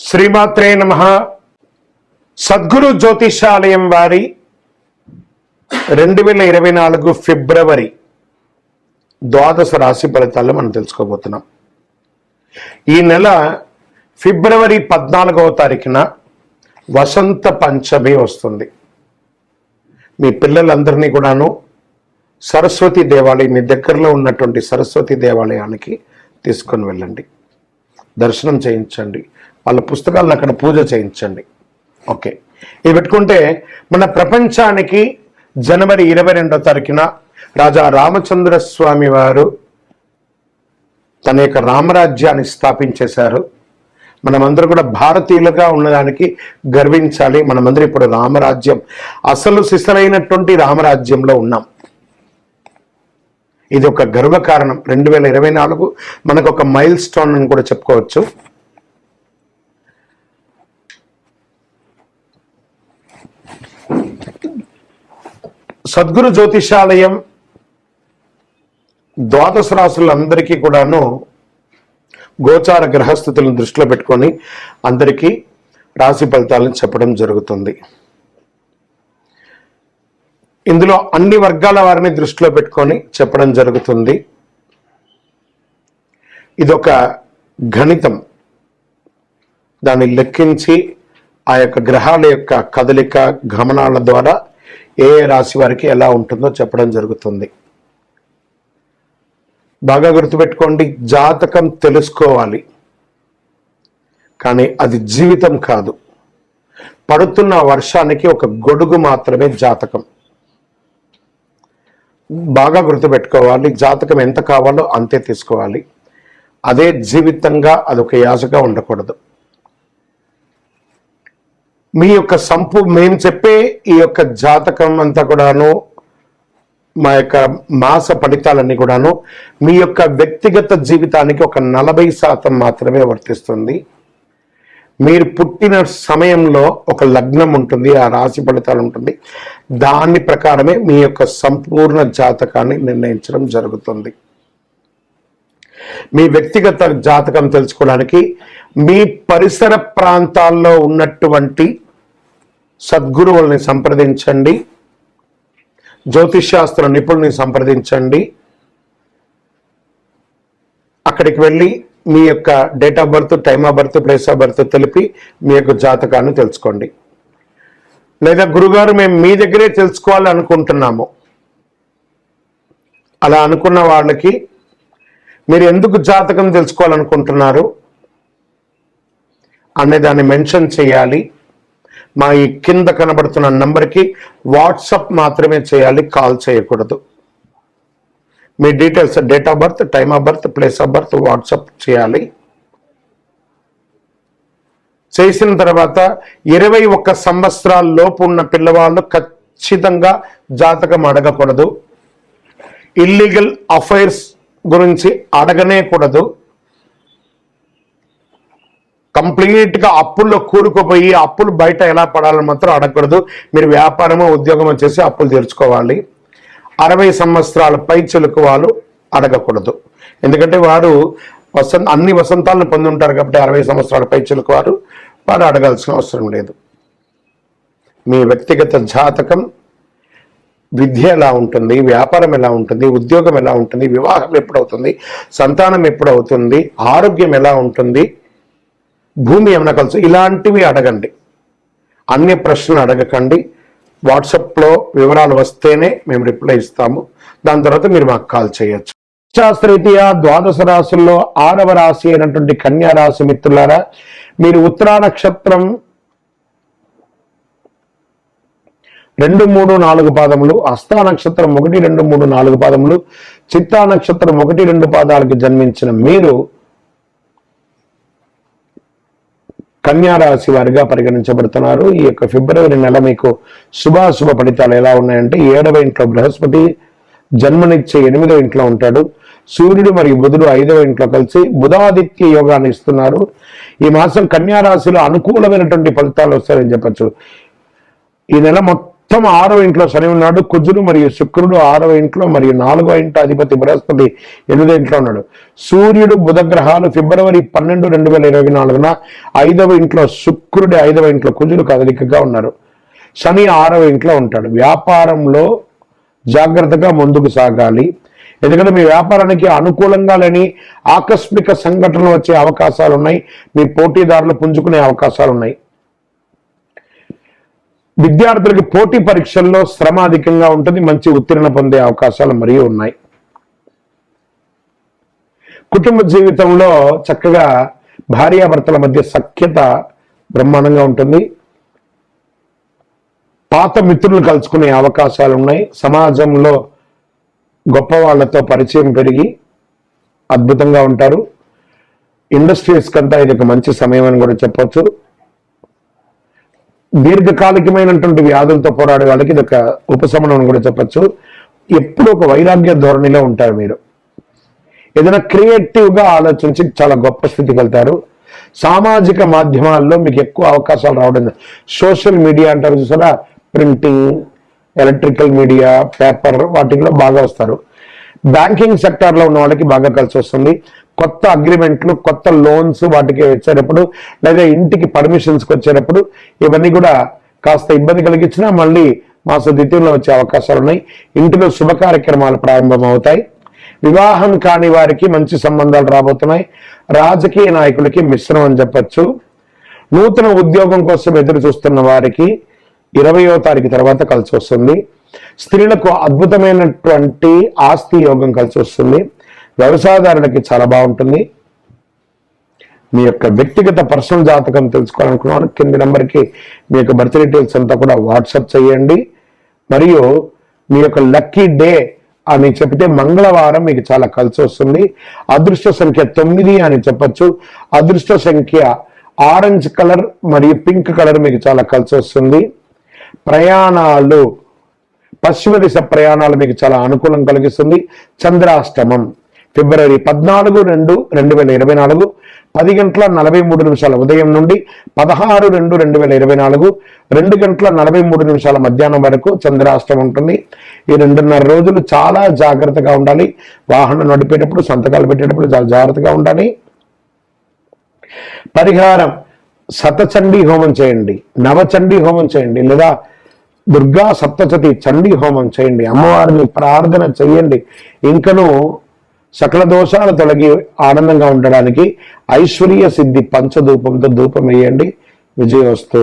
శ్రీమాత్రే నమః. సద్గురు జ్యోతిషాలయం వారి 2024 ఫిబ్రవరి ద్వాదశ రాశి ఫలితాలు మనం తెలుసుకోబోతున్నాం. ఈ నెల ఫిబ్రవరి 14వ తారీఖున వసంత పంచమి వస్తుంది. మీ పిల్లలందరినీ కూడాను సరస్వతి దేవాలయం, మీ దగ్గరలో ఉన్నటువంటి సరస్వతి దేవాలయానికి తీసుకొని వెళ్ళండి, దర్శనం చేయించండి, వాళ్ళ పుస్తకాలను అక్కడ పూజ చేయించండి. ఓకే, ఇది పెట్టుకుంటే మన ప్రపంచానికి జనవరి 22వ తారీఖున రాజా రామచంద్ర స్వామి వారు తన యొక్క రామరాజ్యాన్ని స్థాపించేశారు. మనమందరూ కూడా భారతీయులుగా ఉన్నదానికి గర్వించాలి. మనమందరూ ఇప్పుడు రామరాజ్యం, అసలు సిసలైనటువంటి రామరాజ్యంలో ఉన్నాం. ఇది ఒక గర్వకారణం. 2024 మనకు ఒక మైల్ స్టోన్ అని కూడా చెప్పుకోవచ్చు. సద్గురు జ్యోతిషాలయం ద్వాదశ రాశులందరికీ కూడాను గోచార గ్రహస్థితులను దృష్టిలో పెట్టుకొని అందరికీ రాశి ఫలితాలను చెప్పడం జరుగుతుంది. ఇందులో అన్ని వర్గాల వారిని దృష్టిలో పెట్టుకొని చెప్పడం జరుగుతుంది. ఇదొక గణితం. దాన్ని లెక్కించి ఆ యొక్క గ్రహాల యొక్క కదలిక గమనాల ద్వారా ఏ రాశి వారికి ఎలా ఉంటుందో చెప్పడం జరుగుతుంది. బాగా గుర్తుపెట్టుకోండి, జాతకం తెలుసుకోవాలి, కానీ అది జీవితం కాదు. పడుతున్న వర్షానికి ఒక గొడుగు మాత్రమే జాతకం. బాగా గుర్తుపెట్టుకోవాలి, జాతకం ఎంత కావాలో అంతే తీసుకోవాలి. అదే జీవితంగా అదొక యాసగా ఉండకూడదు. మీ యొక్క మేము చెప్పే ఈ యొక్క జాతకం అంతా కూడాను, మా యొక్క మాస ఫలితాలన్నీ కూడాను మీ యొక్క వ్యక్తిగత జీవితానికి ఒక 40% మాత్రమే వర్తిస్తుంది. మీరు పుట్టిన సమయంలో ఒక లగ్నం ఉంటుంది, ఆ రాశి ఫలితాలు ఉంటుంది. దాని ప్రకారమే మీ యొక్క సంపూర్ణ జాతకాన్ని నిర్ణయించడం జరుగుతుంది. మీ వ్యక్తిగత జాతకం తెలుసుకోవడానికి మీ పరిసర ప్రాంతాల్లో ఉన్నటువంటి సద్గురువుల్ని సంప్రదించండి, జ్యోతిషాస్త్ర నిపుణుల్ని సంప్రదించండి. అక్కడికి వెళ్ళి మీ యొక్క date of birth, time of birth, place of birth తెలిపి మీ యొక్క జాతకాన్ని తెలుసుకోండి. లేదా గురుగారు మేము మీ దగ్గరే తెలుసుకోవాలి అనుకుంటున్నాము, అలా అనుకున్న వాళ్ళకి మీరు ఎందుకు జాతకం తెలుసుకోవాలనుకుంటున్నారు అనే దాన్ని మెన్షన్ చేయాలి. మా ఈ కింద కనబడుతున్న నంబర్కి వాట్సాప్ మాత్రమే చేయాలి, కాల్ చేయకూడదు. మీ details, date of birth, time of birth, place of birth WhatsApp చేయాలి. చేసిన తర్వాత 21 సంవత్సరాల లోపు ఉన్న పిల్లవాళ్ళు ఖచ్చితంగా జాతకం అడగకూడదు. ఇల్లీగల్ అఫైర్స్ గురించి అడగనే కూడదు. కంప్లీట్గా అప్పుల్లో కూరుకుపోయి అప్పులు బయట ఎలా పడాలని మాత్రం అడగకూడదు. మీరు వ్యాపారమో ఉద్యోగమో చేసి అప్పులు తీర్చుకోవాలి. 60 సంవత్సరాల పైచిలకు వాళ్ళు అడగకూడదు. ఎందుకంటే వారు అన్ని వసంతాలను పొంది ఉంటారు కాబట్టి 60 సంవత్సరాల పైచిలకు వారు అడగాల్సిన అవసరం లేదు. మీ వ్యక్తిగత జాతకం, విద్య ఎలా ఉంటుంది, వ్యాపారం ఎలా ఉంటుంది, ఉద్యోగం ఎలా ఉంటుంది, వివాహం ఎప్పుడవుతుంది, సంతానం ఎప్పుడవుతుంది, ఆరోగ్యం ఎలా ఉంటుంది, భూమి ఏమైనా కలుసు, ఇలాంటివి అడగండి. అన్ని ప్రశ్నలు అడగకండి. వాట్సాప్లో వివరాలు వస్తేనే మేము రిప్లై ఇస్తాము. దాని తర్వాత మీరు మాకు కాల్ చేయొచ్చు. శాస్త్రరీత్యా ద్వాదశ రాశుల్లో 6వ రాశి అయినటువంటి కన్యా రాశి మిత్రులారా, మీరు ఉత్తరా నక్షత్రం 2, 3, 4 పాదములు, హస్తా నక్షత్రం 1, 2, 3, 4 పాదములు, చిత్తా నక్షత్రం 1, 2 పాదాలకు జన్మించిన మీరు కన్యా రాశి వారిగా పరిగణించబడుతున్నారు. ఈ యొక్క ఫిబ్రవరి నెల మీకు శుభాశుభ ఫలితాలు ఎలా ఉన్నాయంటే, 7వ ఇంట్లో బృహస్పతి జన్మనిచ్చే 8వ ఇంట్లో ఉంటాడు. సూర్యుడు మరియు బుధుడు 5వ ఇంట్లో కలిసి బుధాదిత్య యోగాన్ని ఇస్తున్నారు. ఈ మాసం కన్యా రాశిలో అనుకూలమైనటువంటి ఫలితాలు వస్తాయని చెప్పచ్చు. ఈ నెల మొత్తం మొత్తం 6వ ఇంట్లో శని ఉన్నాడు. కుజుడు మరియు శుక్రుడు 6వ ఇంట్లో మరియు 4వ ఇంట్లో అధిపతి బృహస్పతి 8వ ఇంట్లో ఉన్నాడు. సూర్యుడు బుధ గ్రహాలు ఫిబ్రవరి 12, 2024 5వ ఇంట్లో శుక్రుడి 5వ ఇంట్లో కుజుడు కదలికగా ఉన్నారు. శని 6వ ఇంట్లో ఉంటాడు. వ్యాపారంలో జాగ్రత్తగా ముందుకు సాగాలి. ఎందుకంటే మీ వ్యాపారానికి అనుకూలంగా లేని ఆకస్మిక సంఘటనలు వచ్చే అవకాశాలు ఉన్నాయి. మీ పోటీదారులు పుంజుకునే అవకాశాలు ఉన్నాయి. విద్యార్థులకి పోటీ పరీక్షల్లో శ్రమ అధికంగా ఉంటుంది. మంచి ఉత్తీర్ణ పొందే అవకాశాలు మరియు ఉన్నాయి. కుటుంబ జీవితంలో చక్కగా భార్యాభర్తల మధ్య సఖ్యత బ్రహ్మాండంగా ఉంటుంది. పాత మిత్రులు కలుసుకునే అవకాశాలు ఉన్నాయి. సమాజంలో గొప్ప వాళ్ళతో పరిచయం పెరిగి అద్భుతంగా ఉంటారు. ఇండస్ట్రీస్ కంతా ఇది ఒక మంచి సమయం అని కూడా చెప్పొచ్చు. దీర్ఘకాలికమైనటువంటి వ్యాధులతో పోరాడే వాళ్ళకి ఇది ఒక ఉపశమనం అని కూడా చెప్పచ్చు. ఎప్పుడు ఒక వైరాగ్య ధోరణిలో ఉంటారు. మీరు ఏదైనా క్రియేటివ్గా ఆలోచించి చాలా గొప్ప స్థితికి వెళ్తారు. సామాజిక మాధ్యమాల్లో మీకు ఎక్కువ అవకాశాలు రావడం, సోషల్ మీడియా అంటారు చూసారా, ప్రింటింగ్, ఎలక్ట్రికల్ మీడియా, పేపర్, వాటిలో బాగా వస్తారు. బ్యాంకింగ్ సెక్టార్లో ఉన్న వాళ్ళకి బాగా కలిసి వస్తుంది. కొత్త అగ్రిమెంట్లు, కొత్త లోన్స్ వాటికి వచ్చేటప్పుడు, లేదా ఇంటికి పర్మిషన్స్కి వచ్చేటప్పుడు ఇవన్నీ కూడా కాస్త ఇబ్బంది కలిగించినా మళ్ళీ మాస ద్వితీయంలో వచ్చే అవకాశాలు ఉన్నాయి. ఇంటిలో శుభ కార్యక్రమాలు ప్రారంభం అవుతాయి. వివాహం కాని వారికి మంచి సంబంధాలు రాబోతున్నాయి. రాజకీయ నాయకులకి మిశ్రమం అని చెప్పచ్చు. నూతన ఉద్యోగం కోసం ఎదురు చూస్తున్న వారికి 20వ తారీఖు తర్వాత కలిసి వస్తుంది. స్త్రీలకు అద్భుతమైనటువంటి ఆస్తి యోగం కలిసి వస్తుంది. వ్యవసాయదారులకి చాలా బాగుంటుంది. మీ యొక్క వ్యక్తిగత పర్సనల్ జాతకం తెలుసుకోవాలనుకున్నాను, కింది నెంబర్కి మీ యొక్క బర్త్ డీటెయిల్స్ అంతా కూడా వాట్సాప్ చేయండి. మరియు మీ యొక్క లక్కీ డే అని చెప్తే మంగళవారం మీకు చాలా కలిసి వస్తుంది. అదృష్ట సంఖ్య 9 అని చెప్పచ్చు. అదృష్ట సంఖ్య ఆరెంజ్ కలర్ మరియు పింక్ కలర్ మీకు చాలా కలిసి వస్తుంది. ప్రయాణాలు, పశ్చిమ దిశ ప్రయాణాలు మీకు చాలా అనుకూలం కలిగిస్తుంది. చంద్రాష్టమం ఫిబ్రవరి 14, 2, 2024 10:43 ఉదయం నుండి 16, 2, 2024 2:43 మధ్యాహ్నం వరకు చంద్రాష్టమం ఉంటుంది. ఈ 2.5 రోజులు చాలా జాగ్రత్తగా ఉండాలి. వాహనం నడిపేటప్పుడు, సంతకాలు పెట్టేటప్పుడు చాలా జాగ్రత్తగా ఉండాలి. పరిహారం, శతచండీ హోమం చేయండి, నవచండీ హోమం చేయండి, లేదా దుర్గా సప్తశతి చండీ హోమం చేయండి. అమ్మవారిని ప్రార్థన చేయండి. ఇంకనూ సకల దోషాలు తొలగి ఆనందంగా ఉండడానికి ఐశ్వర్య సిద్ధి పంచధూపంతో ధూపం వేయండి. విజయోస్తు.